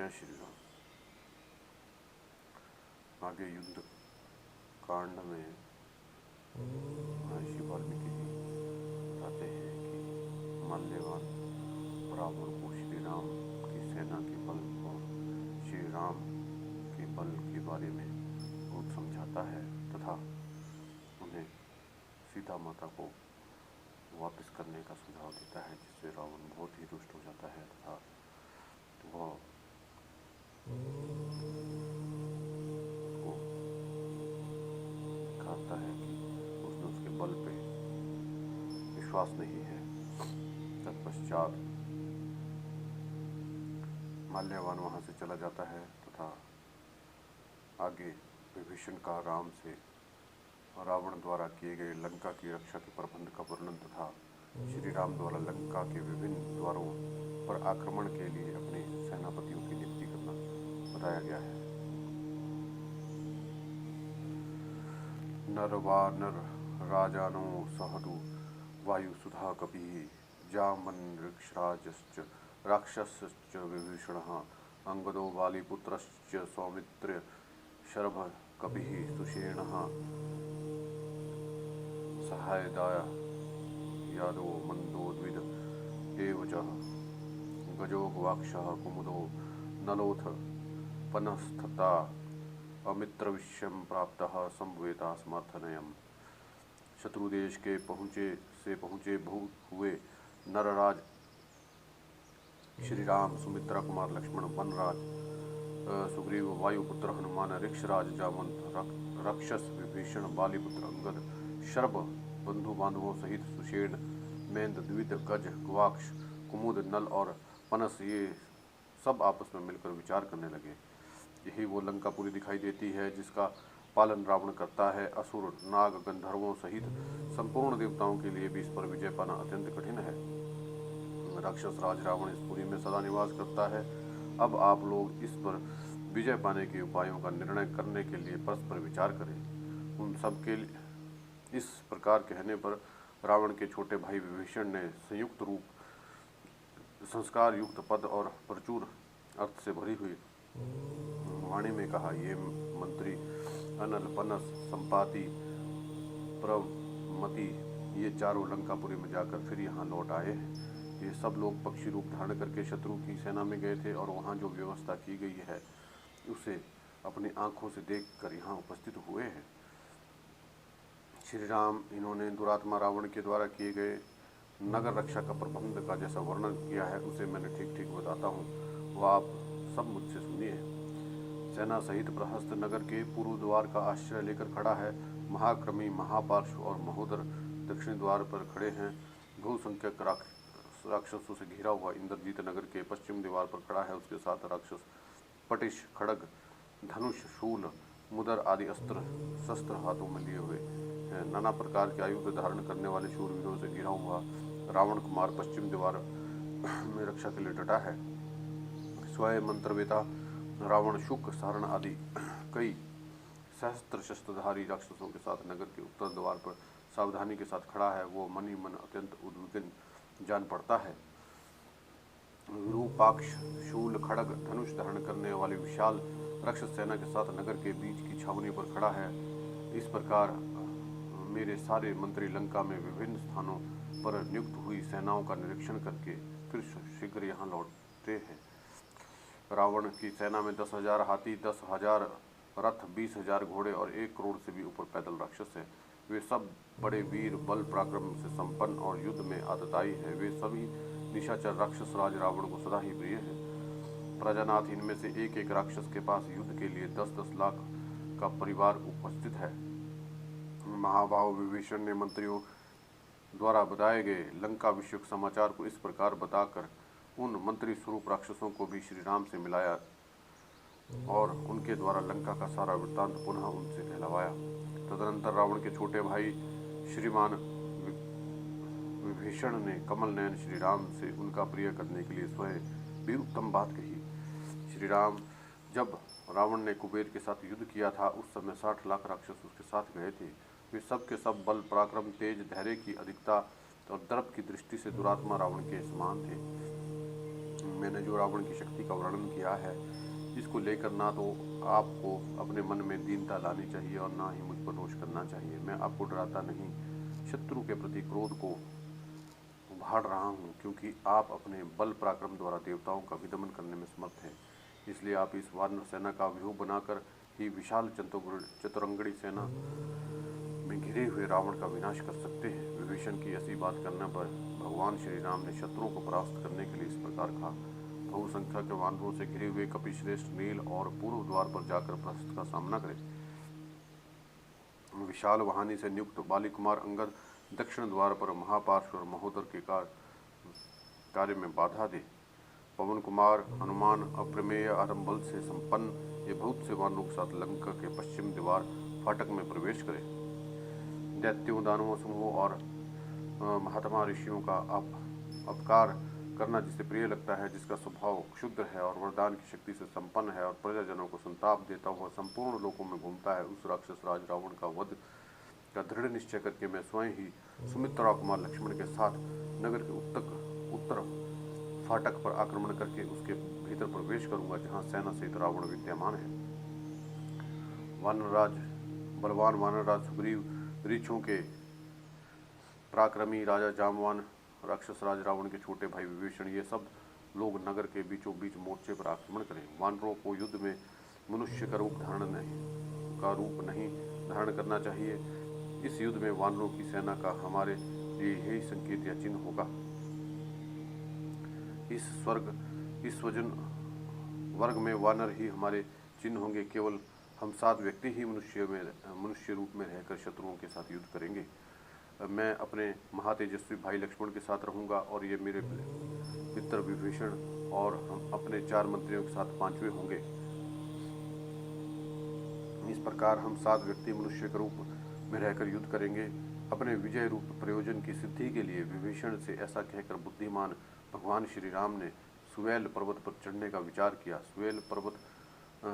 जय श्री राम। आगे युद्ध कांड में महर्षि वाल्मीकि जी बताते हैं कि माल्यवान रावण को श्री राम की सेना के बल और श्री राम के बल के बारे में बहुत समझाता है तथा उन्हें सीता माता को वापस करने का सुझाव देता है, जिससे रावण बहुत ही रुष्ट हो जाता है तथा वह कहता है कि उसने उसके बल पे विश्वास नहीं है। तत्पश्चात माल्यवान वहां से चला जाता है तथा आगे विभीषण का राम से रावण द्वारा किए गए लंका की रक्षा के प्रबंध का वर्णन तथा श्री राम द्वारा लंका के विभिन्न द्वारों पर आक्रमण के लिए अपने सेनापतियों की नियुक्ति करना बताया गया है। नर वानर राजानो सहदु वायुसुधा कपिः जामन्ऋक्षराजश्च राक्षसश्च विभीषणः अंगदो वालिपुत्रश्च सौमित्र शरभ कपिः सुषेणः सहायदाय यादो मंदोद्विद एव च गजो गवाक्षः कुमुदो नलोथ पनस्तथा अमित्रविष्यं प्राप्तः संभवेता समर्थनयम्। शत्रुदेश के पहुँचे भूत हुए नरराज श्री राम, सुमित्रा कुमार लक्ष्मण, वनराज सुग्रीव, वायुपुत्र हनुमान, ऋक्षराज जामंत, राक्षस विभीषण, बालीपुत्र अंगद, शर्भ बंधु बांधवों सहित सुषेण, मेंद, द्विद, गज, गवाक्ष, कुमुद, नल और पनस ये सब आपस में मिलकर विचार करने लगे। यही वो लंकापुरी दिखाई देती है जिसका पालन रावण करता है। असुर, नाग, गंधर्वों सहित संपूर्ण देवताओं के लिए भी इस पर विजय पाना अत्यंत कठिन है। राक्षस राज रावण इस पुरी में सदा निवास करता है। अब आप लोग इस पर विजय पाने के उपायों का निर्णय करने के लिए परस्पर विचार करें। उन सब के इस प्रकार कहने पर रावण के छोटे भाई विभीषण ने संयुक्त रूप संस्कार युक्त पद और प्रचुर अर्थ से भरी हुई वाणी में कहा, ये मंत्री अनल, पनस, संपाति, प्रमति ये चारों लंकापुरी में जाकर फिर यहाँ लौट आए हैं। ये सब लोग पक्षी रूप धारण करके शत्रु की सेना में गए थे और वहाँ जो व्यवस्था की गई है उसे अपनी आंखों से देखकर यहाँ उपस्थित हुए हैं। श्री राम, इन्होंने दुरात्मा रावण के द्वारा किए गए नगर रक्षा का प्रबंध का जैसा वर्णन किया है उसे मैंने ठीक ठीक बताता हूँ, वह आप सब मुझसे सुनिए। सेना सहित प्रहस्त नगर के पूर्व द्वार का आश्रय लेकर खड़ा है। महाक्रमी, महापार्श्व और महोदर दक्षिण द्वार पर खड़े हैं। बहुसंख्यक राक्षसों से घिरा हुआ इंद्रजीत नगर के पश्चिम दीवार पर खड़ा है। उसके साथ राक्षस पटिश, खड़ग, धनुष, शूल, मुदर आदि अस्त्र शस्त्र हाथों में लिए हुए हैं। नाना प्रकार के आयुध धारण करने वाले शूरवीरों से घिरा हुआ रावण कुमार पश्चिम दीवार में रक्षा के लिए डटा है। स्वयं मंत्रवेता रावण शुक, सारण आदि कई सहस्त्र शस्त्रधारी राक्षसों के साथ नगर के उत्तर द्वार पर सावधानी के साथ खड़ा है। वो मन ही मन अत्यंत उद्विग्न जान पड़ता है। विरूपाक्ष शूल, खड़ग, धनुष धारण करने वाली विशाल राक्षस सेना के साथ नगर के बीच की छावनी पर खड़ा है। इस प्रकार मेरे सारे मंत्री लंका में विभिन्न स्थानों पर नियुक्त हुई सेनाओं का निरीक्षण करके फिर शीघ्र यहाँ लौटते हैं। रावण की सेना में 10,000 हाथी, 10,000 रथ, 20,000 घोड़े और 1 करोड़ से भी ऊपर पैदल राक्षस हैं। वे सब बड़े वीर, बल पराक्रम से संपन्न और युद्ध में आतताई है। वे सभी निशाचर राक्षस राज रावण को सदा ही प्रिय है। प्रजानाथ, इनमें से एक एक राक्षस के पास युद्ध के लिए 10-10 लाख का परिवार उपस्थित है। महाभाव विभीषण ने मंत्रियों द्वारा बताए गए लंका विषयक समाचार को इस प्रकार बताकर उन मंत्री स्वरूप राक्षसों को भी श्री राम से मिलाया और उनके द्वारा लंका का सारा वृत्तांत पुनः उनसे कहलवाया। तदनंतर रावण के छोटे भाई श्रीमान विभीषण ने कमल नयन श्री राम से उनका प्रिय करने के लिए स्वयं भी उत्तम बात कही। श्री राम, जब रावण ने कुबेर के साथ युद्ध किया था उस समय 60 लाख राक्षस उसके साथ गए थे। वे सब के सब बल, पराक्रम, तेज, धैर्य की अधिकता और दर्प की दृष्टि से दुरात्मा रावण के समान थे। मैंने जो रावण की शक्ति का वर्णन किया है, इसको लेकर ना तो आपको अपने मन में दीनता लानी चाहिए और ना ही मुझ पर रोष करना चाहिए। मैं आपको डराता नहीं, शत्रु के प्रति क्रोध को उभार रहा हूँ, क्योंकि आप अपने बल पराक्रम द्वारा देवताओं का विदमन करने में समर्थ हैं। इसलिए आप इस वानर सेना का व्यूह बनाकर ही विशाल चतुरंगड़ी सेना में घिरे हुए रावण का विनाश कर सकते हैं। विभीषण की ऐसी बात करने पर भगवान श्री राम ने शत्रुओं को परास्त करने के लिए इस प्रकार कहा। बहुसंख्या के वानरों से घिरे हुए कपिश्रेष्ठ नील और पूर्व द्वार पर जाकर प्रस्थ का सामना करें। विशाल वाहनी से नियुक्त बाली कुमार अंगद दक्षिण द्वार पर महापार्श्व और महोदर के कार्य में बाधा दे। पवन कुमार हनुमान अप्रमेय आरंभ बल से संपन्न ये बहुत से वानरों के साथ लंका के पश्चिम द्वार फाटक में प्रवेश करें। दैत्यों दानवों समूहों और महात्मा ऋषियों का अपकार करना जिसे प्रिय लगता है, जिसका स्वभाव क्षुद्र है और वरदान की शक्ति से संपन्न है और प्रजाजनों को संताप देता हुआ संपूर्ण लोकों में घूमता है, उस राक्षस राज रावण का वध का दृढ़ निश्चय करके मैं स्वयं ही सुमित्रा कुमार लक्ष्मण के साथ नगर के उत्तर फाटक पर आक्रमण करके उसके भीतर प्रवेश करूंगा, जहां सेना सहित रावण विद्यमान है। वानरराज बलवान वानरराज सुग्रीव, ऋक्षों के पराक्रमी राजा जामवान, राक्षस राज रावण के छोटे भाई विभीषण, ये सब लोग नगर के बीचों बीच मोर्चे पर आक्रमण करें। वानरों को युद्ध में मनुष्य का रूप नहीं धारण करना चाहिए। इस युद्ध में वानरों की सेना का हमारे लिए यही संकेत या चिन्ह होगा। इस वजन वर्ग में वानर ही हमारे चिन्ह होंगे। केवल हम 7 व्यक्ति ही मनुष्य रूप में रहकर शत्रुओं के साथ युद्ध करेंगे। मैं अपने महातेजस्वी भाई लक्ष्मण के साथ रहूंगा और ये मेरे मित्र विभीषण और हम अपने 4 मंत्रियों के साथ 5वें होंगे। इस प्रकार हम 7 व्यक्ति मनुष्य के रूप में रहकर युद्ध करेंगे। अपने विजय रूप प्रयोजन की सिद्धि के लिए विभीषण से ऐसा कहकर बुद्धिमान भगवान श्री राम ने सुवेल पर्वत पर चढ़ने का विचार किया। सुवेल पर्वत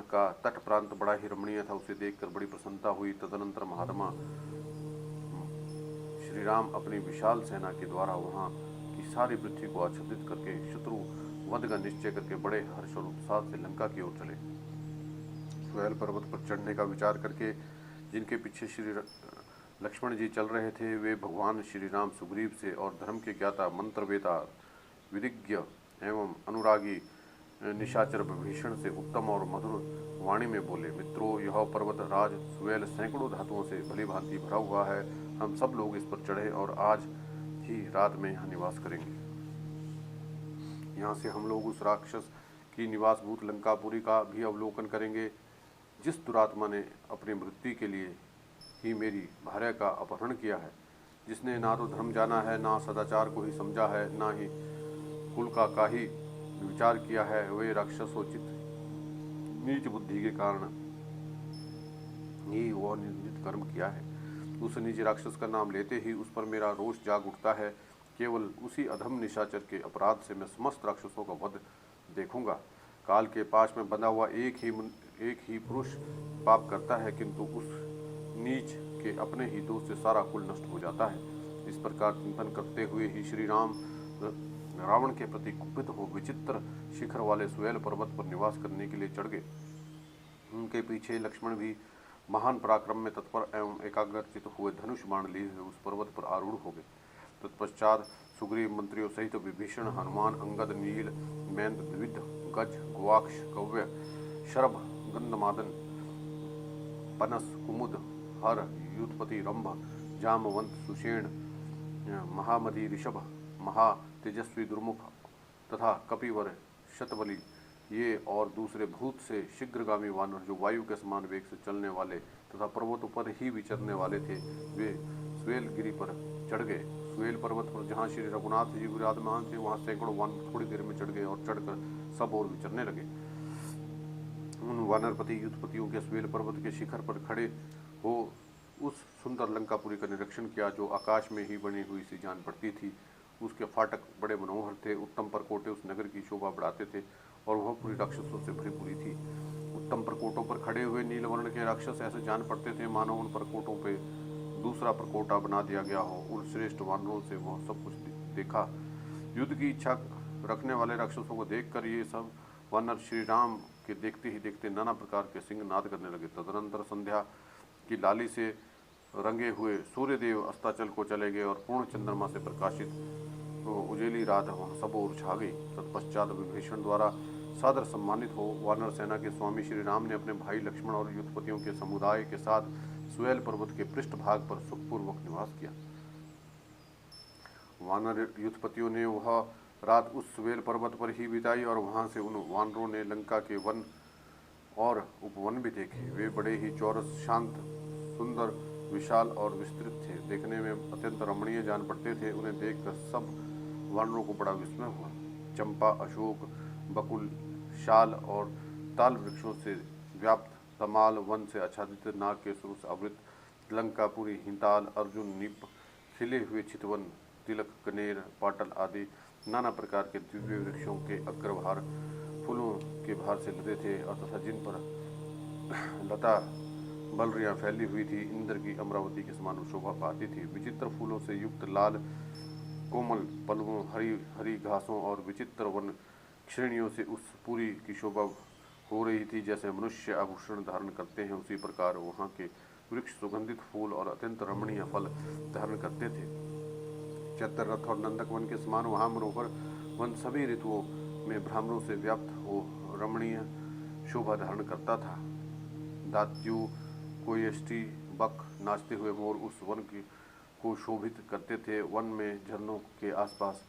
का तट प्रांत बड़ा ही रमणीय था, उसे देखकर बड़ी प्रसन्नता हुई। तदनंतर महात्मा श्री राम अपनी विशाल सेना के द्वारा वहां की सारी पृथ्वी को आच्छादित करके शत्रु वध का निश्चय करके बड़े हर्ष और उत्साह से लंका की ओर चले। सुवेल पर्वत पर चढ़ने का विचार करके जिनके पीछे श्री लक्ष्मण जी चल रहे थे, वे भगवान श्री राम सुग्रीव से और धर्म के ज्ञाता मंत्रवेता विदिज्ञ एवं अनुरागी निशाचर विभीषण से उत्तम और मधुर वाणी में बोले। मित्रों, यह पर्वत राज सुवेल सैकड़ों धातुओं से भली भांति भरा हुआ है। हम सब लोग इस पर चढ़े और आज ही रात में यहाँ निवास करेंगे। यहाँ से हम लोग उस राक्षस की निवासभूत लंकापुरी का भी अवलोकन करेंगे, जिस दुरात्मा ने अपनी मृत्यु के लिए ही मेरी भार्या का अपहरण किया है, जिसने ना तो धर्म जाना है, ना सदाचार को ही समझा है, ना ही कुल का ही विचार किया है। वे राक्षसोचित नीच बुद्धि के कारण ही वह निंदित कर्म किया है। उस नीच राक्षस का नाम लेते ही उस पर मेरा रोष जाग उठता है। केवल उसी अधम निशाचर के अपराध से मैं समस्त राक्षसों का वध देखूंगा। काल के पाश में बंधा हुआ एक ही पुरुष पाप करता है, किंतु उस नीच के अपने ही दोष से सारा कुल नष्ट हो जाता है। इस प्रकार चिंतन करते हुए ही श्री राम रावण के प्रति कुपित हो विचित्र शिखर वाले सुवेल पर्वत पर निवास करने के लिए चढ़ गए। उनके पीछे लक्ष्मण भी महान पराक्रम में तत्पर एवं एकाग्रचित हुए धनुष बाण लिए हुए उस पर्वत पर आरूढ़ हो गए। तत्पश्चात सुग्रीव मंत्रियों सहित विभीषण, हनुमान, अंगद, नील, मैंद, द्विविध, गज, गुवाक्ष, कव्य, शरभ, गंधमादन, पनस, कुमुद, हर, युद्धपति, रंभ, जामवंत, सुषेण, महामति, ऋषभ, महा तेजस्वी दुर्मुख तथा कपिवर, शतबली, ये और दूसरे भूत से शीघ्रगामी वानर जो वायु के समान वेग से चलने वाले तथा पर्वतों पर ही विचरने वाले थे, वे स्वेलगिरी पर चढ़ गए। स्वेल पर्वत पर जहाँ श्री रघुनाथ जी विराजमान थे, वहाँ सैकड़ों वानर थोड़ी देर में चढ़ गए और चढ़कर सब ओर विचरने लगे। उन वानरपति युद्धपतियों के स्वेल पर्वत के शिखर पर खड़े हो उस सुंदर लंकापुरी का निरीक्षण किया, जो आकाश में ही बनी हुई सी जान पड़ती थी। उसके फाटक बड़े मनोहर थे, उत्तम परकोटे उस नगर की शोभा बढ़ाते थे और वह पूरी राक्षसों से भरी पूरी थी। उत्तम परकोटों पर खड़े हुए नीलवर्ण के राक्षस ऐसे जान पड़ते थे मानो उन परकोटों पे दूसरा परकोटा बना दिया गया हो। उन श्रेष्ठ वानरों से वह सब कुछ देखा। युद्ध की इच्छा रखने वाले राक्षसों को देखकर ये सब वानर श्री राम के देखते ही देखते नाना प्रकार के सिंह नाद करने लगे। तदनंतर संध्या की लाली से रंगे हुए सूर्यदेव अस्ताचल को चले गए और पूर्ण चंद्रमा से प्रकाशित उजेली रात वहाँ सब ओर छा गई। तत्पश्चात विभीषण द्वारा सादर सम्मानित हो वानर सेना के स्वामी श्री राम ने अपने भाई लक्ष्मण और युद्धपतियों के समुदाय के साथ स्वेल पर्वत के पृष्ठभाग पर सुखपूर्वक निवास किया। वानर युद्धपतियों ने वह रात उस स्वेल पर्वत पर ही बिताई और वहां से उन वानरों ने लंका के वन और उपवन भी देखे। वे बड़े ही चौरस, शांत, सुंदर, विशाल और विस्तृत थे। देखने में अत्यंत रमणीय जान पड़ते थे। उन्हें देखकर सब वानरों को बड़ा विस्मय हुआ। चंपा, अशोक, बकुल, शाल और ताल वृक्षों से व्याप्त तमाल वन से आच्छादित, नाग के सुर आवृत लंकापुरी, हिंताल, अर्जुन, नीप, खिले हुए चितवन, तिलक, कनेर, पाटल आदि नाना प्रकार के दिव्य वृक्षों के अग्रभार फूलों के भार से लदे थे और तथा जिन पर लता बलरियां फैली हुई थी, इंद्र की अमरावती के समान शोभा पाती थी। विचित्र फूलों से युक्त लाल कोमल पल्लवों, हरी हरी घासों और विचित्र वन श्रेणियों से उस पुरी की शोभा हो रही थी। जैसे मनुष्य आभूषण धारण करते हैं, उसी प्रकार वहाँ के वृक्ष सुगंधित फूल और अत्यंत रमणीय फल धारण करते थे। चतर रथ और नंदक वन के समान वहाँ मनोहर वन सभी ऋतुओं में भ्रामरों से व्याप्त हो रमणीय शोभा धारण करता था। दात्यु, कोयष्टि, बक, नाचते हुए मोर उस वन को शोभित करते थे। वन में झरनों के आसपास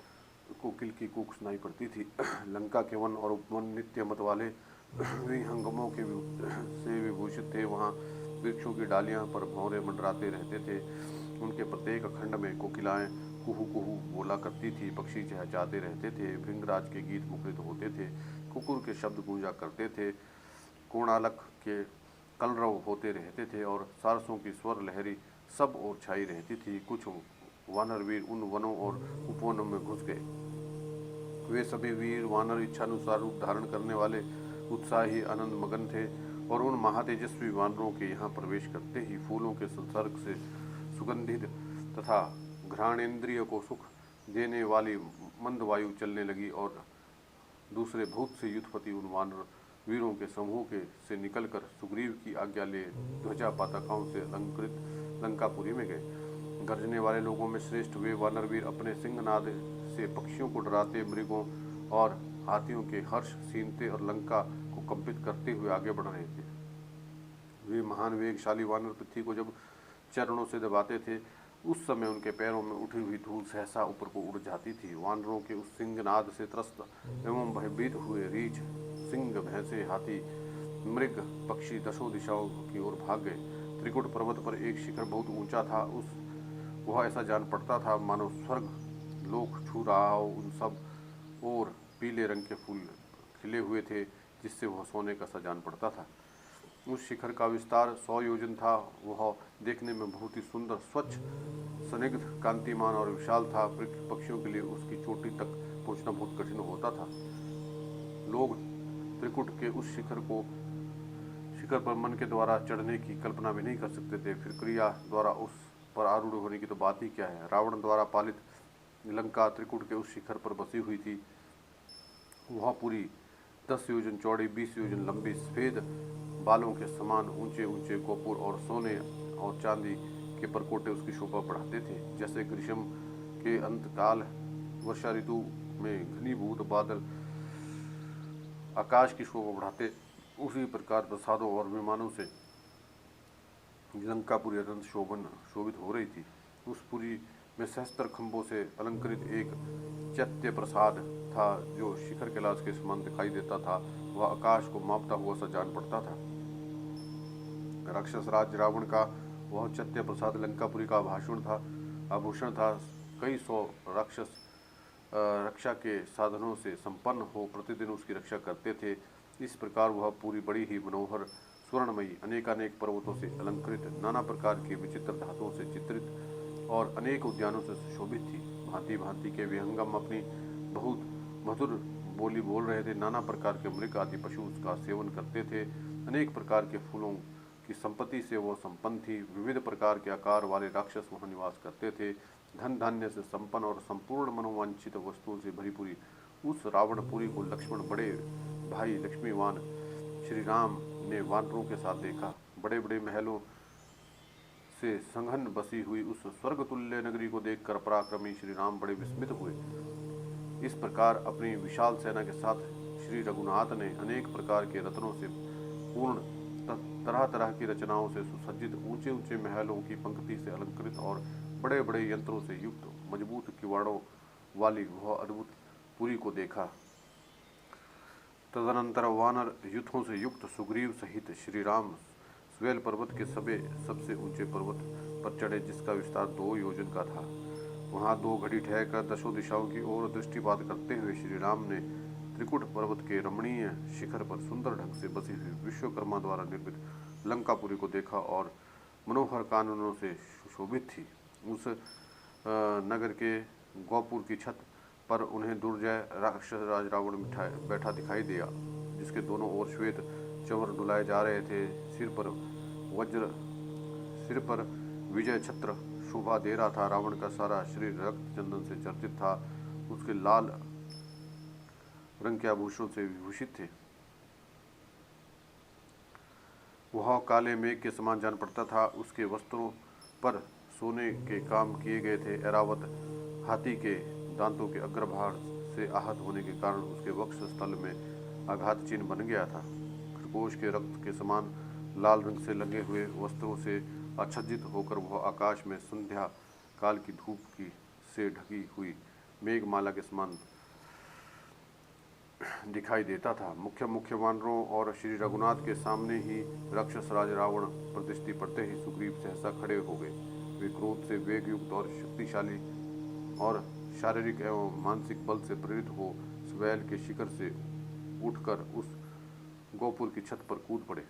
कोकिल की कूक सुनाई पड़ती थी। लंका के वन और उपवन नित्य मत वाले विहंगमों के से विभूषित थे। वहाँ वृक्षों की डालियां पर भौरे मंडराते रहते थे। उनके प्रत्येक खंड में कोकिलाएं कुहू कुहू बोला करती थी। पक्षी चहचहाते रहते थे। भृंगराज के गीत मुखरित होते थे। कुकुर के शब्द गूंजा करते थे। कोणालक के कलरव होते रहते थे और सारसों की स्वर लहरी सब ओर छाई रहती थी। कुछ वानर वीर उन वनों और उपवनों में घुस गए। वे सभी वीर वानर इच्छानुसार रूप धारण करने वाले उत्साही आनंद मगन थे और उन महातेजस्वी वानरों के यहाँ प्रवेश करते ही फूलों के संसर्ग से सुगंधित तथा घ्राणेन्द्रिय को सुख देने वाली मंद वायु चलने लगी और दूसरे भूत से युद्धपति उन वानर वीरों के समूह के से निकलकर सुग्रीव की आज्ञा ले ध्वजा पताकाओं से अलंकृत लंकापुरी में गए। गर्जने वाले लोगों में श्रेष्ठ वे वानर वीर अपने सिंहनाद से पक्षियों को डराते, मृगों और हाथियों के हर्ष सीनते और लंका को कंपित करते हुए आगे बढ़ रहे थे। वे महान वेगशाली वानर पृथ्वी को जब चरणों से दबाते थे, उस समय उनके पैरों में उठी हुई धूल सहसा ऊपर को उड़ जाती थी। वानरों के उस सिंहनाद से त्रस्त एवं भयभीत हुए रीछ, सिंह, भैंसे, हाथी, मृग, पक्षी दशों दिशाओं की ओर भाग गए। त्रिकुट पर्वत पर एक शिखर बहुत ऊंचा था। वह ऐसा जान पड़ता था मानो स्वर्ग लोक छू रहा हो। उन सब और पीले रंग के फूल खिले हुए थे, जिससे वह सोने का सा जान पड़ता था। उस शिखर का विस्तार 100 योजन था। वह देखने में बहुत ही सुंदर, स्वच्छ, स्निग्ध, कांतिमान और विशाल था। पक्षियों के लिए उसकी चोटी तक पहुंचना बहुत कठिन होता था। लोग त्रिकुट के उस शिखर पर मन के द्वारा चढ़ने की कल्पना भी नहीं कर सकते थे। फिर क्रिया द्वारा उस पर आरूढ़ होने की तो बात ही क्या है। रावण द्वारा पालित लंका त्रिकुट के उस शिखर पर बसी हुई थी। वह पूरी 10 योजन चौड़ी, 20 योजन लंबी, सफेद बालों के समान ऊंचे ऊंचे गोपुर और सोने और चांदी के परकोटे उसकी शोभा बढ़ाते थे। जैसे ग्रीष्म के अंतकाल वर्षा ऋतु में घनीभूत बादल आकाश की शोभा बढ़ाते, उसी प्रकार प्रसादों और विमानों से लंकापुरी अत्यंत शोभित हो रही थी। उस पुरी में सहस्त्र खंभों से अलंकृत एक चैत्य प्रसाद था, जो शिखर कैलाश के समान दिखाई देता था। वह आकाश को मापता हुआ सा जान पड़ता था। राक्षस राज रावण का वह चैत्य प्रसाद लंकापुरी का आभूषण था। कई 100 राक्षस रक्षा के साधनों से संपन्न हो प्रतिदिन उसकी रक्षा करते थे। इस प्रकार वह पूरी बड़ी ही मनोहर, स्वर्णमयी, अनेकानेक पर्वतों से अलंकृत, नाना प्रकार के विचित्र धातुओं से चित्रित और अनेक उद्यानों से सुशोभित थी। भांति भांति के विहंगम अपनी बहुत मधुर बोली बोल रहे थे। नाना प्रकार के मृग आदि पशु उसका सेवन करते थे। अनेक प्रकार के फूलों की संपत्ति से वह संपन्न थी। विविध प्रकार के आकार वाले राक्षस वहाँ निवास करते थे। धन धान्य से संपन्न और संपूर्ण मनोवांछित वस्तुओं से भरी पूरी उस रावणपुरी को लक्ष्मण बड़े भाई लक्ष्मीवान श्री राम ने वानरों के साथ देखा। बड़े बड़े महलों से संघन बसी हुई उस स्वर्ग तुल्य नगरी को देखकर पराक्रमी श्री राम बड़े विस्मित हुए। इस प्रकार अपनी विशाल सेना के साथ श्री रघुनाथ ने अनेक प्रकार के रत्नों से पूर्ण तरह तरह की रचनाओं से सुसज्जित ऊंचे ऊंचे महलों की पंक्ति से अलंकृत और बड़े बड़े यंत्रों से युक्त मजबूत किवाड़ों वाली वह अद्भुत पुरी को देखा। तदनंतर वानर युद्धों से युक्त सुग्रीव सहित श्री राम स्वेल पर्वत के सबसे ऊंचे पर्वत पर चढ़े, जिसका विस्तार 2 योजन का था। वहां 2 घड़ी ठहरकर दशों दिशाओं की ओर दृष्टिपात करते हुए श्री राम ने त्रिकुट पर्वत के रमणीय शिखर पर सुंदर ढंग से बसी हुई विश्वकर्मा द्वारा निर्मित लंकापुरी को देखा और मनोहर कानूनों से सुशोभित थी। उस नगर के गोपुर की छत पर उन्हें दुर्जय राक्षस राज रावण बैठा दिखाई दिया, जिसके दोनों ओर श्वेत चंवर डुलाए जा रहे थे। सिर पर विजय छत्र शोभा दे रहा था। रावण का सारा शरीर रक्त चंदन से चर्चित था। उसके लाल रंग के आभूषणों से विभूषित थे। वह काले मेघ के समान जान पड़ता था। उसके वस्त्रों पर सोने के काम किए गए थे। ऐरावत हाथी के दांतों के अग्रभाग से आहत होने के कारण उसके वक्ष स्थल में आघात चिन्ह बन गया था। खरगोश के रक्त के समान लाल रंग से लगे हुए वस्त्रों से आच्छादित होकर वह आकाश में संध्या काल की धूप की से ढकी हुई मेघमाला के समान दिखाई देता था। मुख्य वानरों और श्री रघुनाथ के सामने ही राक्षस राज रावण पर दृष्टि पड़ते ही सुग्रीव सहसा खड़े हो गए। वे क्रोध से वेग युक्त और शक्तिशाली और शारीरिक एवं मानसिक बल से प्रेरित हो स्वेल के शिखर से उठकर उस गोपुर की छत पर कूद पड़े।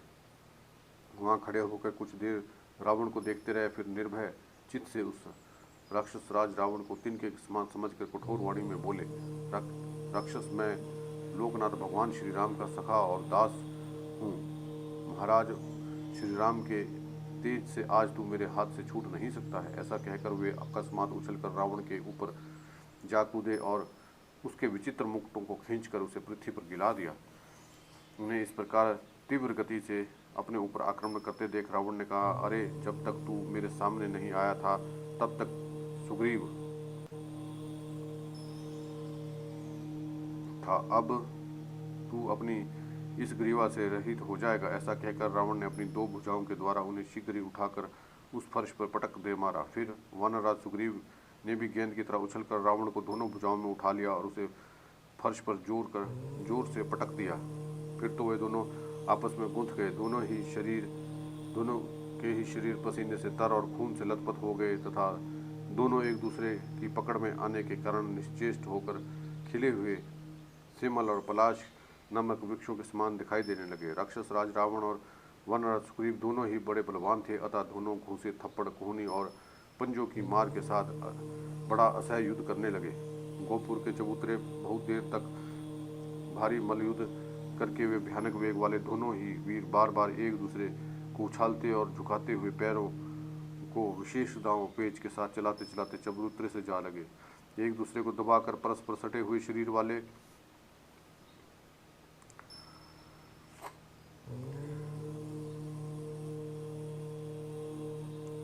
वहां खड़े होकर कुछ देर रावण को देखते रहे, फिर निर्भय चित्त से उस राक्षस राज रावण को तिनके समान समझकर कठोर वाणी में बोले, राक्षस, मैं लोकनाथ भगवान श्री राम का सखा और दास हूँ। महाराज श्री राम के तेज से आज तू मेरे हाथ से छूट नहीं सकता है। ऐसा कहकर वे अकस्मात उछलकर रावण के ऊपर जा कूदे और उसके विचित्र मुकुटों को खींचकर उसे पृथ्वी पर गिरा दिया। उन्हें इस प्रकार तीव्र गति से अपने ऊपर आक्रमण करते देख रावण ने कहा, अरे, जब तक तू मेरे सामने नहीं आया था तब तक सुग्रीव था, अब तू अपनी इस ग्रीवा से रहित हो जाएगा। ऐसा कहकर रावण ने अपनी 2 भुजाओं के द्वारा उन्हें शीघ्र ही उठाकर उस फर्श पर पटक दे मारा। फिर वानरराज सुग्रीव ने भी गेंद की तरह उछलकर रावण को दोनों भुजाओं में उठा लिया और उसे फर्श पर जोर से पटक दिया। फिर तो वे दोनों आपस में गूंथ गए। दोनों के ही शरीर पसीने से तर और खून से लथपथ हो गए तथा दोनों एक दूसरे की पकड़ में आने के कारण निश्चेष्ट होकर खिले हुए सिमल और पलाश नामक वृक्षों के समान दिखाई देने लगे। राक्षस राज रावण और वनराज सुग्रीव दोनों ही बड़े बलवान थे, अतः दोनों घूंसे, थप्पड़, कोहनी और पंजों की मार के साथ बड़ा असह्य युद्ध करने लगे। गोपुर के चबूतरे बहुत देर तक भारी मल्लयुद्ध करके वे भयानक वेग वाले दोनों ही वीर बार बार एक दूसरे को उछालते और झुकाते हुए पैरों को विशेष दांव पेच के साथ चलाते चलाते चबूतरे से जा लगे। एक दूसरे को दबाकर परस्पर सटे हुए शरीर वाले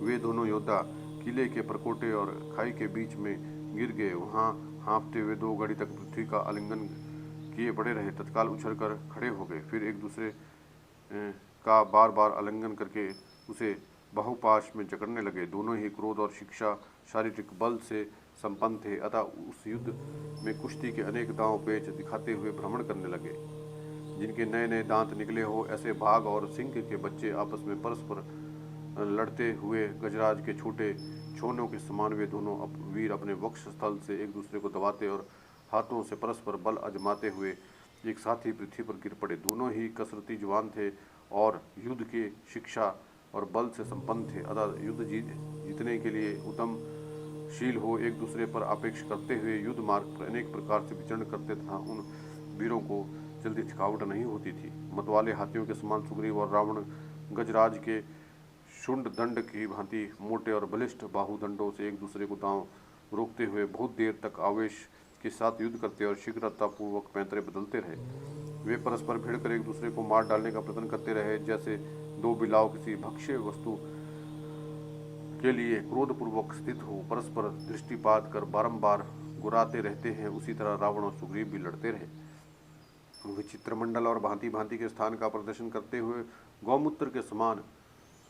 वे दोनों योद्धा किले के परकोटे और खाई के बीच में गिर गए। वहां हाँफते हुए 2 घड़ी तक पृथ्वी का आलिंगन किए पड़े रहे। तत्काल उछलकर खड़े हो गए। फिर एक दूसरे का बार बार आलिंगन करके उसे बाहुपाश में जकड़ने लगे। दोनों ही क्रोध और शिक्षा शारीरिक बल से संपन्न थे, अतः उस युद्ध में कुश्ती के अनेक दांव पेच दिखाते हुए भ्रमण करने लगे। जिनके नए नए दांत निकले हो ऐसे बाघ और सिंह के बच्चे आपस में परस्पर लड़ते हुए गजराज के छोटे छोनों के समान वे दोनों वीर अपने वक्ष स्थल से एक दूसरे को दबाते और हाथों से परस्पर बल आजमाते हुए एक साथ ही पृथ्वी पर गिर पड़े। दोनों ही कसरती जवान थे और युद्ध की शिक्षा और बल से संपन्न थे, अतः युद्ध जीतने के लिए उद्यमशील हो एक दूसरे पर अपेक्ष करते हुए युद्ध मार्ग पर अनेक प्रकार से विचरण करते तथा उन वीरों को जल्दी थकावट नहीं होती थी। मतवाले हाथियों के समान सुग्रीव और रावण गजराज के शुंड दंड की भांति मोटे और बलिष्ठ बाहुदंडों से एक दूसरे को दांव रोकते हुए बहुत देर तक आवेश के साथ युद्ध करते और शीघ्रतापूर्वक पैंतरे बदलते रहे। वे परस्पर भिड़ कर एक दूसरे को मार डालने का प्रयत्न करते रहे, जैसे दो बिलाव किसी भक्ष्य वस्तु के लिए क्रोधपूर्वक स्थित हो परस्पर दृष्टिपात कर बारंबार गुराते रहते हैं। उसी तरह रावण और सुग्रीव भी लड़ते रहे। विचित्र मंडल और भांति भांति के स्थान का प्रदर्शन करते हुए गौमूत्र के समान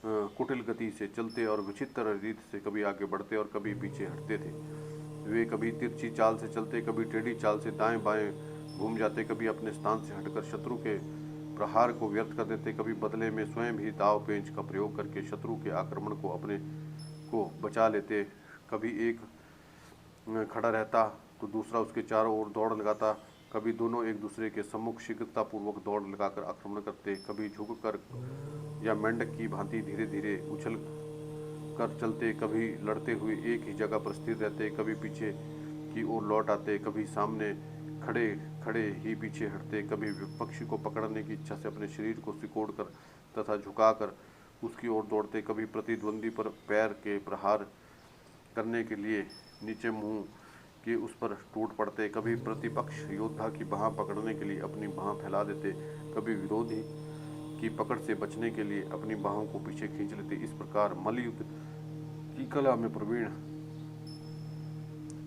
कुटिल गति से चलते और विचित्र रीत से कभी आगे बढ़ते और कभी पीछे हटते थे। वे कभी तिरछी चाल से चलते, कभी टेढ़ी चाल से दाएं बाएं घूम जाते, कभी अपने स्थान से हटकर शत्रु के प्रहार को व्यर्थ कर देते, कभी बदले में स्वयं ही दाव पेंच का प्रयोग करके शत्रु के आक्रमण को अपने को बचा लेते। कभी एक खड़ा रहता तो दूसरा उसके चारों ओर दौड़ लगाता, कभी दोनों एक दूसरे के सम्मुख शीघ्रतापूर्वक दौड़ लगाकर आक्रमण करते, कभी झुककर या मेंढक की भांति धीरे धीरे उछल कर चलते, कभी लड़ते हुए एक ही जगह पर स्थिर रहते, कभी पीछे की ओर लौट आते, कभी सामने खड़े खड़े ही पीछे हटते, कभी विपक्षी को पकड़ने की इच्छा से अपने शरीर को सिकोड़कर तथा झुकाकर उसकी ओर दौड़ते, कभी प्रतिद्वंदी पर पैर के प्रहार करने के लिए नीचे मुंह के उस पर टूट पड़ते, कभी प्रतिपक्ष योद्धा की बाह पकड़ने के लिए अपनी बाह फैला देते, कभी विरोधी की पकड़ से बचने के लिए अपनी बाहों को पीछे खींच लेते। इस प्रकार मल्लयुद्ध की कला में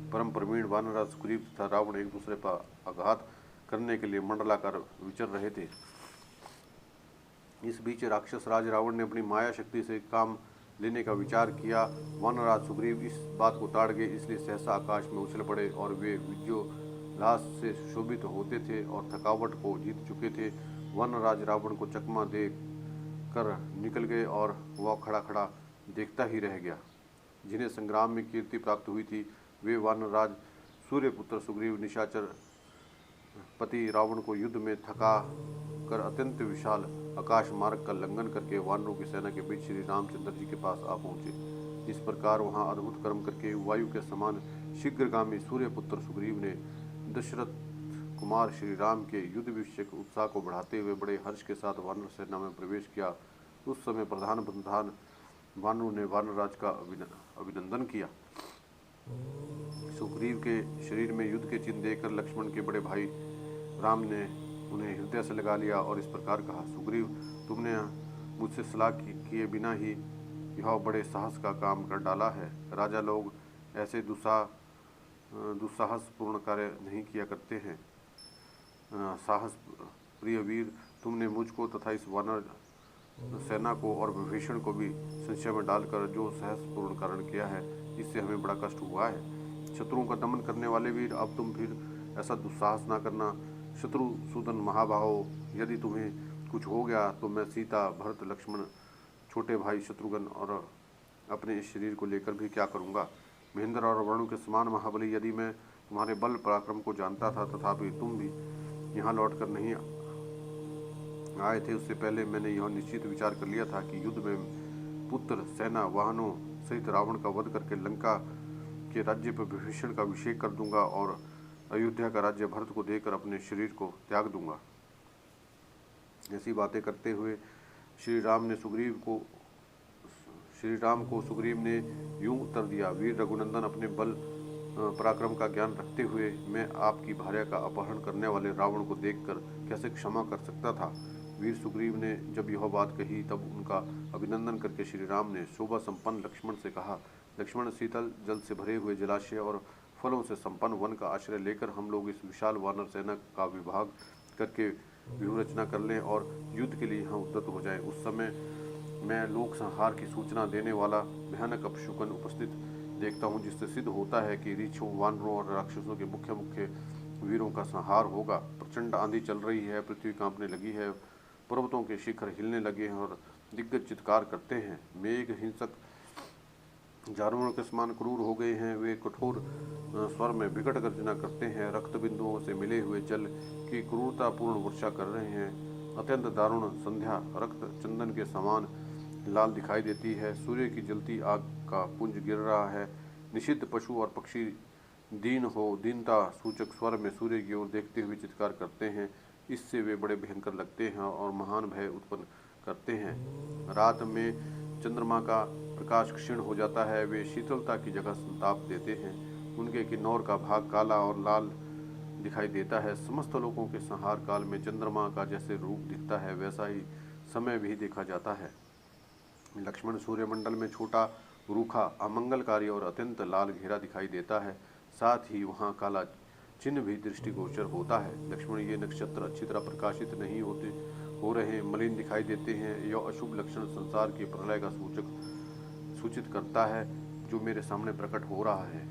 परम प्रवीण वानरराज सुग्रीव तथा रावण एक दूसरे पर आघात करने के लिए मंडलाकार विचर रहे थे। इस बीच राक्षस राज रावण ने अपनी माया शक्ति से काम लेने का विचार किया। वानरराज सुग्रीव इस बात को ताड़ गए, इसलिए सहसा आकाश में उछल पड़े और वे विजयोल्लास से शोभित होते थे और थकावट को जीत चुके थे। वानरराज रावण को चकमा दे कर निकल गए और वह खड़ा खड़ा देखता ही रह गया। जिन्हें संग्राम में कीर्ति प्राप्त हुई थी, वे वानरराज सूर्यपुत्र सुग्रीव निशाचर पति रावण को युद्ध में थका कर अत्यंत विशाल आकाश मार्ग का लंघन करके वानरों की सेना के बीच श्री रामचंद्र जी के पास आ पहुंचे। इस प्रकार वहां अद्भुत कर्म करके वायु के समान शीघ्रगामी सूर्यपुत्र सुग्रीव ने दशरथ कुमार श्री राम के युद्ध विषय उत्साह को बढ़ाते हुए बड़े हर्ष के साथ वानर सेना में प्रवेश किया। उस समय प्रधान वानरों ने वानरराज का अभिनंदन किया। सुग्रीव के शरीर में युद्ध के चिन्ह देखकर लक्ष्मण के बड़े भाई राम ने उन्हें हृदय से लगा लिया और इस प्रकार कहा, सुग्रीव, तुमने मुझसे सलाह किए बिना ही यह बड़े साहस का काम कर डाला है। राजा लोग ऐसे दुस्साहसपूर्ण कार्य नहीं किया करते हैं। साहस प्रिय वीर, तुमने मुझको तथा इस वानर सेना को और विभीषण को भी संशय में डालकर जो साहसपूर्ण कारण किया है, इससे हमें बड़ा कष्ट हुआ है। शत्रुओं का दमन करने वाले वीर, अब तुम फिर ऐसा दुस्साहस ना करना। शत्रुसूदन महाबाहो, यदि तुम्हें कुछ हो गया तो मैं सीता, भरत, लक्ष्मण, छोटे भाई शत्रुघ्न और अपने इस शरीर को लेकर भी क्या करूँगा। महेंद्र और वरुण के समान महाबली यदि मैं तुम्हारे बल पराक्रम को जानता था, तथापि तुम भी यहाँ लौटकर नहीं आए थे, उससे पहले मैंने यह निश्चित विचार कर लिया था कि युद्ध में पुत्र, सेना, वाहनों सहित रावण का वध करके लंका के राज्य पर विभीषण का अभिषेक कर दूंगा और अयोध्या का राज्य भरत को देकर अपने शरीर को त्याग दूंगा। ऐसी बातें करते हुए श्री राम को सुग्रीव ने यूं उत्तर दिया, वीर रघुनंदन, अपने बल पराक्रम का ज्ञान रखते हुए मैं आपकी भार्या का अपहरण करने वाले रावण को देखकर कैसे क्षमा कर सकता था। वीर सुग्रीव ने जब यह बात कही तब उनका अभिनंदन करके श्री राम ने शोभा संपन्न लक्ष्मण से कहा, लक्ष्मण, शीतल जल से भरे हुए जलाशय और फलों से संपन्न वन का आश्रय लेकर हम लोग इस विशाल वानर सेना का विभाग करके व्यूहरचना कर लें और युद्ध के लिए यहाँ उद्यत हो जाएं। उस समय मैं लोक संहार की सूचना देने वाला भयानक अपशकुन उपस्थित देखता हूँ, जिससे सिद्ध होता है कि रीछों, वानरों और राक्षसों के मुख्य वीरों का संहार होगा। प्रचंड आंधी चल रही है, पृथ्वी कांपने लगी है, पर्वतों के शिखर हिलने लगे हैं और दिग्गज चित्कार करते हैं। मेघ हिंसक जानवरों के समान क्रूर हो गए हैं, वे कठोर स्वर में विकट गर्जना करते हैं, रक्त बिंदुओं से मिले हुए जल की क्रूरतापूर्ण वर्षा कर रहे हैं। अत्यंत दारुण संध्या रक्त चंदन के समान लाल दिखाई देती है, सूर्य की जलती आग का पुंज गिर रहा है। निषिद्ध पशु और पक्षी दीनता सूचक स्वर में सूर्य की ओर देखते हुए चित्कार करते हैं। इससे वे बड़े भयंकर लगते हैं और महान भय उत्पन्न करते हैं। रात में चंद्रमा का प्रकाश क्षीण हो जाता है, वे शीतलता की जगह संताप देते हैं। उनके किन्नौर का भाग काला और लाल दिखाई देता है। समस्त लोगों के संहार काल में चंद्रमा का जैसे रूप दिखता है वैसा ही समय भी देखा जाता है। लक्ष्मण सूर्यमंडल में छोटा, रूखा, अमंगलकारी और अत्यंत लाल घेरा दिखाई देता है। साथ ही वहाँ काला चिन्ह भी दृष्टिगोचर होता है। लक्ष्मण, ये नक्षत्र अच्छी तरह प्रकाशित नहीं हो रहे, मलिन दिखाई देते हैं। यह अशुभ लक्षण संसार के प्रलय का सूचित करता है जो मेरे सामने प्रकट हो रहा है।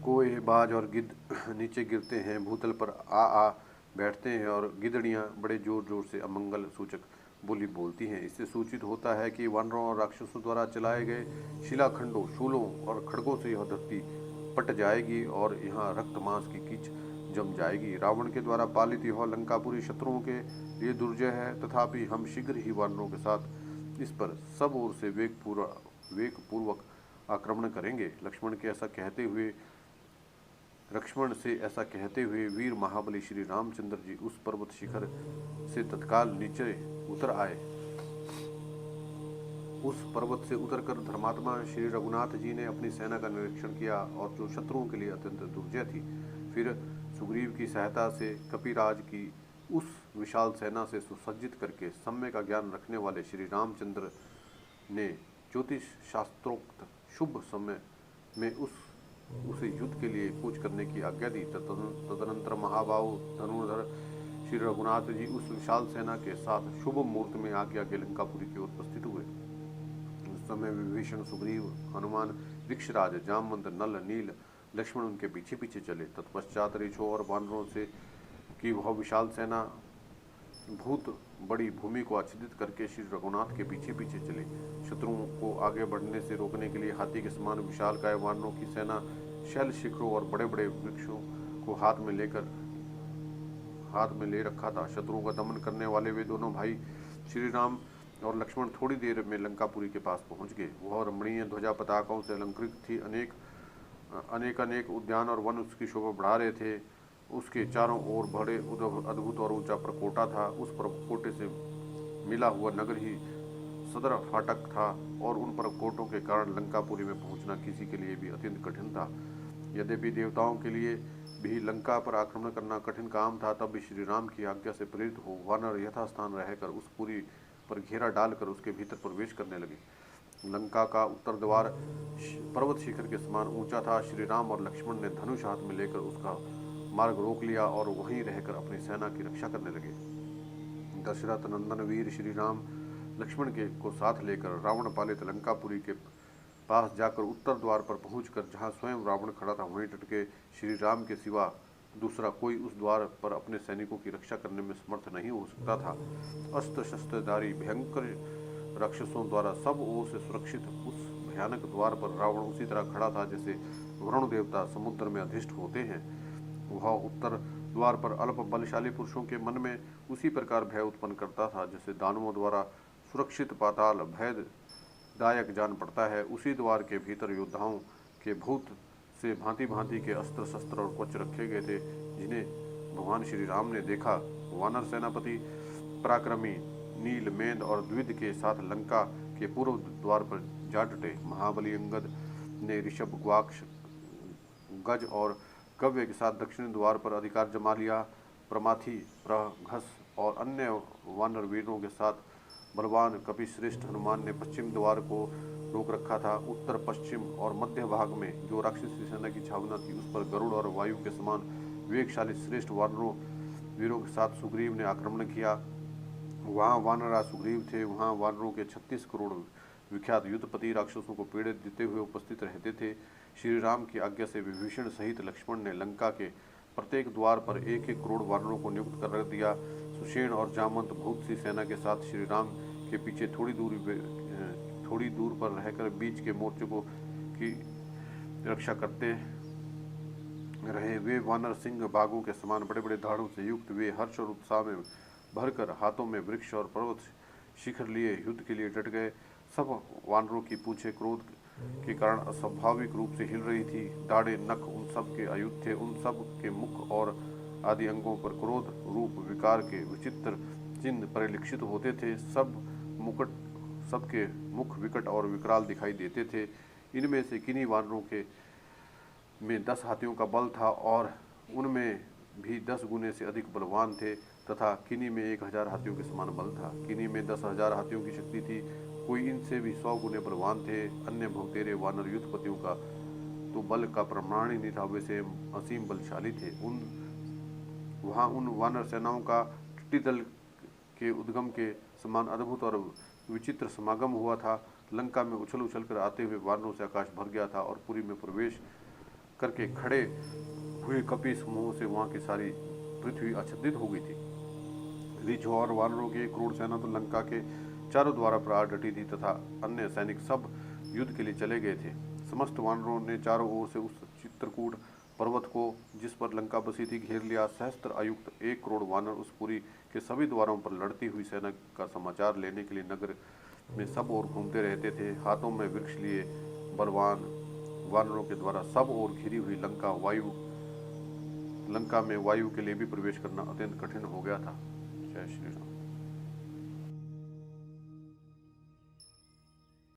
कोए, बाज और गिद्ध नीचे गिरते हैं, भूतल पर आ बैठते हैं और गिदड़ियाँ बड़े जोर जोर से अमंगल सूचक बोली बोलती हैं। इससे सूचित होता है कि वानरों और राक्षसों द्वारा चलाए गए शिलाखंडों, शूलों और खड़गों से यह धरती पट जाएगी और यहाँ रक्त मांस की कीच जम जाएगी। रावण के द्वारा पालित यह लंकापुरी शत्रुओं के लिए दुर्जय है, तथापि हम शीघ्र ही वानरों के साथ इस पर सब ओर से वेगपूर्वक आक्रमण करेंगे। लक्ष्मण से ऐसा कहते हुए वीर महाबली श्री रामचंद्र जी उस पर्वत शिखर से तत्काल नीचे उतर आए। उस पर्वत से उतरकर धर्मात्मा श्री रघुनाथ जी ने अपनी सेना का निरीक्षण किया और जो शत्रुओं के लिए अत्यंत दुर्जय थी। फिर सुग्रीव की सहायता से कपिराज की उस विशाल सेना से सुसज्जित करके समय का ज्ञान रखने वाले श्री रामचंद्र ने ज्योतिष शास्त्रोक्त शुभ समय में उसे युद्ध के लिए कूच करने की आज्ञा दी। तदनंतर महाबाहु धनुर्धर श्री रघुनाथ जी उस विशाल सेना के साथ शुभ मुहूर्त में आगे लंकापुरी की ओर उपस्थित हुए। उस समय विभीषण, सुग्रीव, हनुमान, वृक्षराज, जामवंत, नल, नील, लक्ष्मण उनके पीछे पीछे चले। तत्पश्चात ऋषों और वानरों से की वह विशाल सेना भूत बड़ी भूमि को आच्छादित करके श्री रघुनाथ के पीछे पीछे चले। शत्रुओं को आगे बढ़ने से रोकने के लिए हाथी के समान विशालकाय वानरों की सेना शैल शिखरों और बड़े बड़े वृक्षों को हाथ में ले रखा था। शत्रुओं का दमन करने वाले वे दोनों भाई श्री राम और लक्ष्मण थोड़ी देर में लंकापुरी के पास पहुंच गए। वह रमणीय ध्वजा पताकों से अलंकृत थी। अनेक उद्यान और वन उसकी शोभा बढ़ा रहे थे। उसके चारों ओर बड़े अद्भुत और ऊंचा प्रकोटा था। उस प्रकोटे से मिला हुआ नगर ही सदर फाटक था और उन प्रकोटों के कारण लंकापुरी में पहुंचना किसी के लिए भी अत्यंत कठिन था। यद्यपि देवताओं के लिए भी लंका पर आक्रमण करना कठिन काम था, तब भी श्री राम की आज्ञा से प्रेरित हो वानर यथास्थान रहकर उस पुरी पर घेरा डालकर उसके भीतर प्रवेश करने लगे। लंका का उत्तर द्वार पर्वत शिखर के समान ऊंचा था। श्री राम और लक्ष्मण ने धनुष हाथ में लेकर उसका मार्ग रोक लिया और वहीं रहकर अपनी सेना की रक्षा करने लगे। दशरथ नंदन वीर श्री राम लक्ष्मण को साथ लेकर रावण पालित लंकापुरी के पास जाकर उत्तर द्वार पर पहुंचकर जहां स्वयं रावण खड़ा था वहीं डट के श्री राम के सिवा दूसरा कोई उस द्वार पर अपने सैनिकों की रक्षा करने में समर्थ नहीं हो सकता था। अस्त्र शस्त्रधारी भयंकर राक्षसों द्वारा सब ओर से सुरक्षित उस भयानक द्वार पर रावण उसी तरह खड़ा था जैसे वरुण देवता समुद्र में अधिष्ठ होते हैं। वह उत्तर द्वार पर अल्प बलशाली पुरुषों के मन में उसी प्रकार भय उत्पन्न करता था जैसे दानवों द्वारा सुरक्षित पाताल भयदायक जान पड़ता है। उसी द्वार के भीतर योद्धाओं के भूत से भांति भांति के अस्त्र शस्त्र और कवच रखे गए थे जिन्हें भगवान श्री राम ने देखा। वानर सेनापति पराक्रमी नील, मेंद और द्विध के साथ लंका के पूर्व द्वार पर जा डटे। महाबली अंगद ने ऋषभ, ग्वाक्ष, गज और कव्य के साथ दक्षिणी द्वार पर अधिकार जमा लिया। प्रमाथी, प्रघस और अन्य वानर वीरों के साथ बलवान कपिश्रेष्ठ हनुमान ने पश्चिम द्वार को रोक रखा था। उत्तर, पश्चिम और मध्य भाग में जो राक्षसी सेना की छावना थी उस पर गरुड़ और वायु के समान वेगशाली श्रेष्ठ वानरों वीरों के साथ सुग्रीव ने आक्रमण किया। वहाँ वानरराज सुग्रीव थे। वहाँ वानरों के 36 करोड़ विख्यात युद्धपति राक्षसों को पीड़ित देते हुए उपस्थित रहते थे। श्री राम की आज्ञा से विभीषण सहित लक्ष्मण ने लंका के प्रत्येक द्वार पर 1-1 करोड़ वानरों को नियुक्त कर रख दिया। सुषेण और जामवंत भूत सी सेना के साथ श्री राम के पीछे थोड़ी दूर पर रहकर बीच के मोर्चे की रक्षा करते रहे। वे वानर सिंह बाघों के समान बड़े बड़े दाढ़ों से युक्त। वे हर्ष और उत्साह में भरकर हाथों में वृक्ष और पर्वत शिखर लिए युद्ध के लिए डट गए। सब वानरों की पूंछें क्रोध के कारण अस्वाभाविक रूप से हिल रही थी। दाढ़े, नख उन सब के आयुध थे। उन सब के मुख और आदि अंगों पर क्रोध रूप विकार के विचित्र चिन्ह परिलक्षित होते थे। सबके मुख विकट और विकराल दिखाई देते थे। इनमें से किन्हीं वानरों के में 10 हाथियों का बल था और उनमें भी 10 गुने से अधिक बलवान थे, तथा किन्ही में 1000 हाथियों के समान बल था। किन्ही में 10,000 हाथियों की शक्ति थी, कोई इनसे भी 100 गुने बलवान थे। अन्य बहुतेरे वानर युद्धपतियों का तो बल का प्रमाण ही नहीं था, वैसे असीम बलशाली थे। वहाँ उन वानर सेनाओं का टिट्टी दल के उद्गम के समान अद्भुत और विचित्र समागम हुआ था। लंका में उछल उछल कर आते हुए वानरों से आकाश भर गया था और पुरी में प्रवेश करके खड़े हुए कपि समूहों से वहाँ की सारी पृथ्वी आच्छादित हो गई थी। रिझो और वानरों की 1 करोड़ सेना तो लंका के चारों द्वारों पर आ डटी थी, तथा अन्य सैनिक सब युद्ध के लिए चले गए थे। समस्त वानरों ने चारों ओर से उस चित्रकूट पर्वत को, जिस पर लंका बसी थी, घेर लिया। सहस्त्र आयुक्त 1 करोड़ वानर उस पुरी के सभी द्वारों पर लड़ती हुई सेना का समाचार लेने के लिए नगर में सब ओर घूमते रहते थे। हाथों में वृक्ष लिए बलवान वानरों के द्वारा सब ओर घिरी हुई लंका में वायु के लिए भी प्रवेश करना अत्यंत कठिन हो गया था। जय श्री राम।